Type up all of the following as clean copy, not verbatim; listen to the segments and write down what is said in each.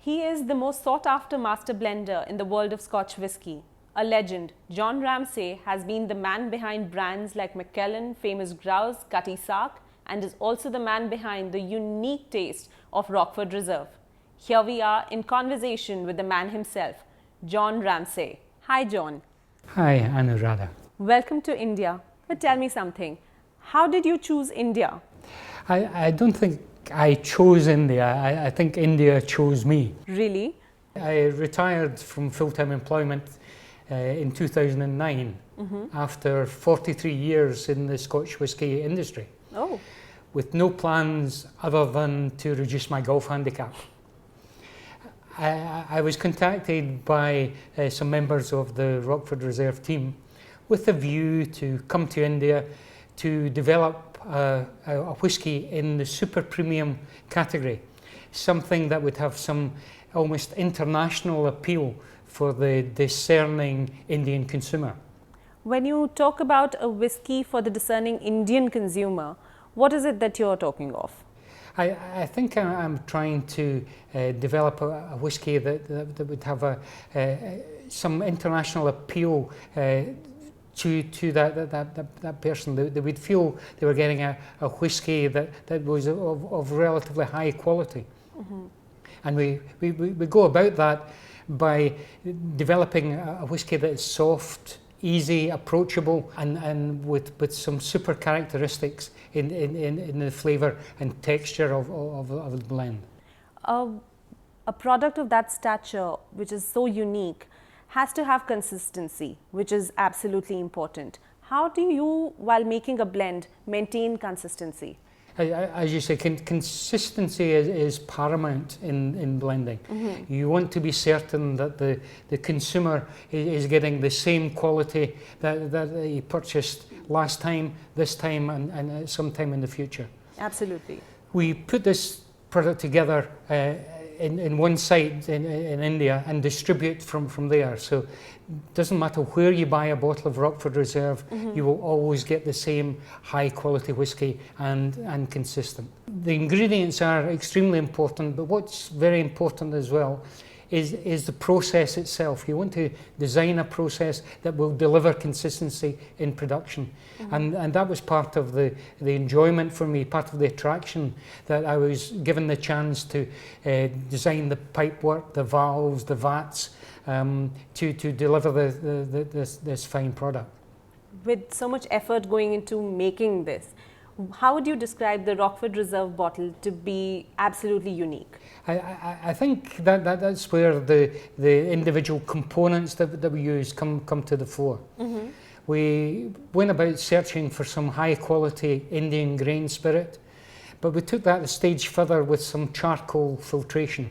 He is the most sought-after master blender in the world of Scotch whisky. A legend, John Ramsay has been the man behind brands like Macallan, Famous Grouse, Cutty Sark, and is also the man behind the unique taste of Rockford Reserve. Here we are in conversation with the man himself, John Ramsay. Hi, John. Hi, Anuradha. Welcome to India. But tell me something. How did you choose India? I don't think I chose India. I think India chose me. Really? I retired from full-time employment in 2009 after 43 years in the Scotch whisky industry. Oh. With no plans other than to reduce my golf handicap. I was contacted by some members of the Rockford Reserve team with a view to come to India to develop a whisky in the super premium category, something that would have some almost international appeal for the discerning Indian consumer. When you talk about a whisky for the discerning Indian consumer, what is it that you're talking of? I think I'm trying to develop a whisky that would have some international appeal to that person. They would feel they were getting a whisky that was of relatively high quality. And we go about that by developing a whisky that is soft, easy, approachable, and with some super characteristics in the flavour and texture of the blend. A product of that stature, which is so unique, has to have consistency, which is absolutely important. How do you, while making a blend, maintain consistency? As you say, consistency is paramount in blending. You want to be certain that the consumer is getting the same quality that he purchased last time, this time, and sometime in the future. Absolutely. We put this product together in one site in India and distribute from there. So it doesn't matter where you buy a bottle of Rockford Reserve, you will always get the same high quality whisky and consistent. The ingredients are extremely important, but what's very important as well is the process itself. You want to design a process that will deliver consistency in production. And that was part of the enjoyment for me, part of the attraction, that I was given the chance to design the pipework, the valves, the vats, to deliver this fine product. With so much effort going into making this, how would you describe the Rockford Reserve bottle to be absolutely unique? I think that's where the individual components that we use come to the fore. We went about searching for some high quality Indian grain spirit, but we took that a stage further with some charcoal filtration.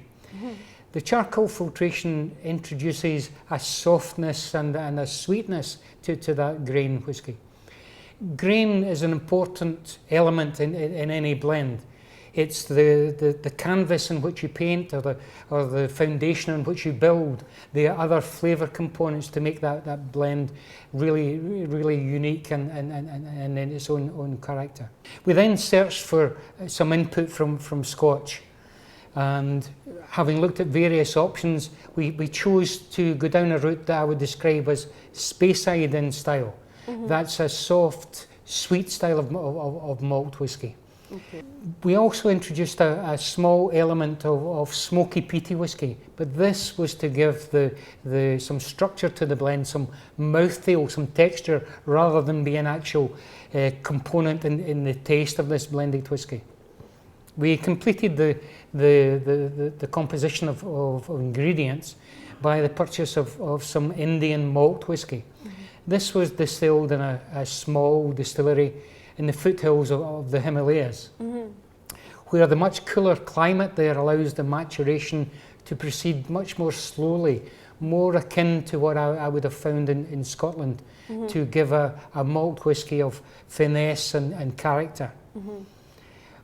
The charcoal filtration introduces a softness and a sweetness to that grain whisky. Grain is an important element in any blend. It's the canvas in which you paint, or the foundation on which you build the other flavour components to make that blend really unique and in its own character. We then searched for some input from Scotch, and having looked at various options, we chose to go down a route that I would describe as Speyside in style. That's a soft, sweet style of malt whisky. We also introduced a small element of smoky peaty whisky, but this was to give some structure to the blend, some mouthfeel, some texture, rather than be an actual component in the taste of this blended whisky. We completed the composition of ingredients by the purchase of some Indian malt whisky. This was distilled in a small distillery in the foothills of the Himalayas, where the much cooler climate there allows the maturation to proceed much more slowly, more akin to what I would have found in Scotland, to give a malt whisky of finesse and character.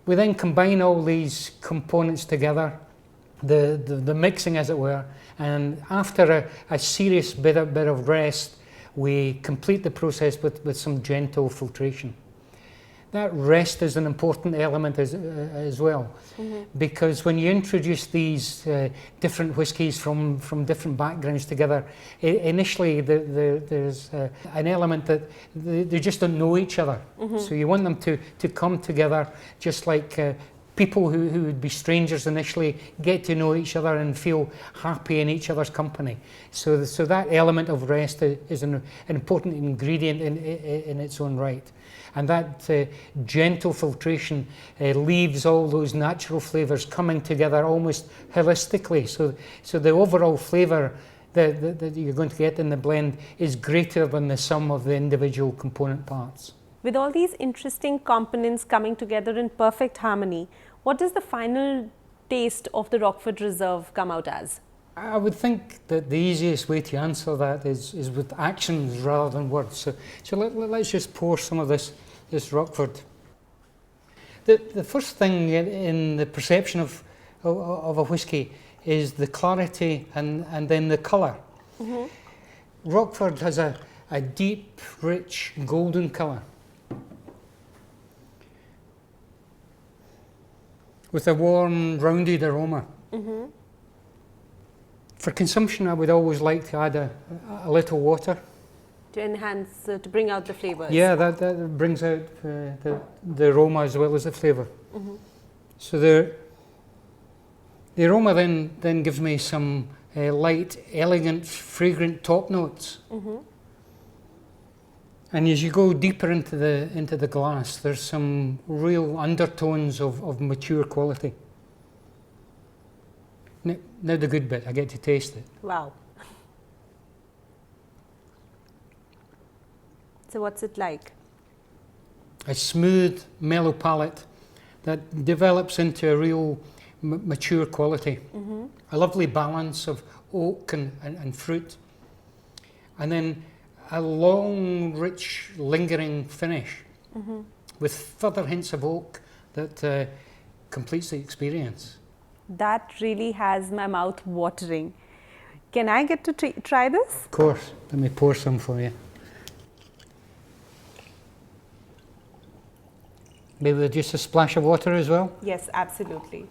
We then combine all these components together, the mixing as it were, and after a serious bit of rest, we complete the process with some gentle filtration. that rest is an important element as well, because when you introduce these different whiskies from different backgrounds together, initially there's an element that they just don't know each other. So you want them to come together, just like people who would be strangers initially get to know each other and feel happy in each other's company. So that element of rest is an important ingredient in its own right. And that gentle filtration leaves all those natural flavours coming together almost holistically. So the overall flavour that you're going to get in the blend is greater than the sum of the individual component parts. With all these interesting components coming together in perfect harmony, what does the final taste of the Rockford Reserve come out as? I would think that the easiest way to answer that is with actions rather than words. So let's just pour some of this Rockford. The first thing in the perception of a whisky is the clarity and then the colour. Rockford has a deep, rich, golden colour, with a warm, rounded aroma. For consumption, I would always like to add a little water. To enhance, to bring out the flavours. Yeah, that brings out the aroma as well as the flavour. So the aroma then gives me some light, elegant, fragrant top notes. And as you go deeper into the glass, there's some real undertones of mature quality. Now the good bit, I get to taste it. Wow. So what's it like? A smooth, mellow palate that develops into a real mature quality. A lovely balance of oak and fruit. And then a long, rich, lingering finish with further hints of oak that completes the experience. That really has my mouth watering. Can I get to try this? Of course. Let me pour some for you. Maybe with just a splash of water as well? Yes, absolutely.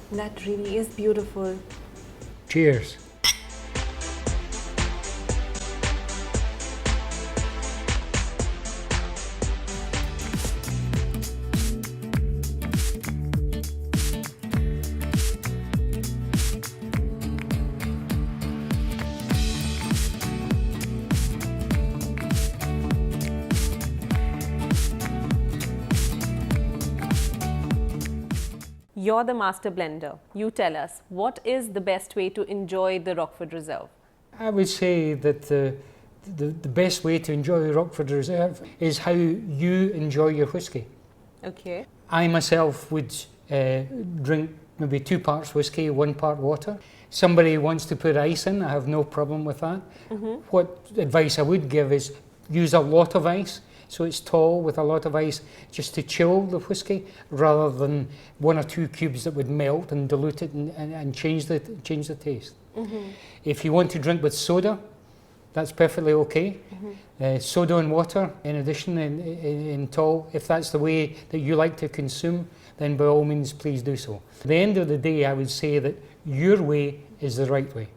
That really is beautiful. Cheers. You're the master blender. You tell us, what is the best way to enjoy the Rockford Reserve? I would say that the best way to enjoy the Rockford Reserve is how you enjoy your whisky. Okay. I myself would drink maybe 2 parts whisky, 1 part water. Somebody wants to put ice in, I have no problem with that. What advice I would give is use a lot of ice. So it's tall with a lot of ice just to chill the whisky rather than 1 or 2 cubes that would melt and dilute it and change the taste. If you want to drink with soda, that's perfectly okay. Soda and water in addition in tall, if that's the way that you like to consume, then by all means please do so. At the end of the day, I would say that your way is the right way.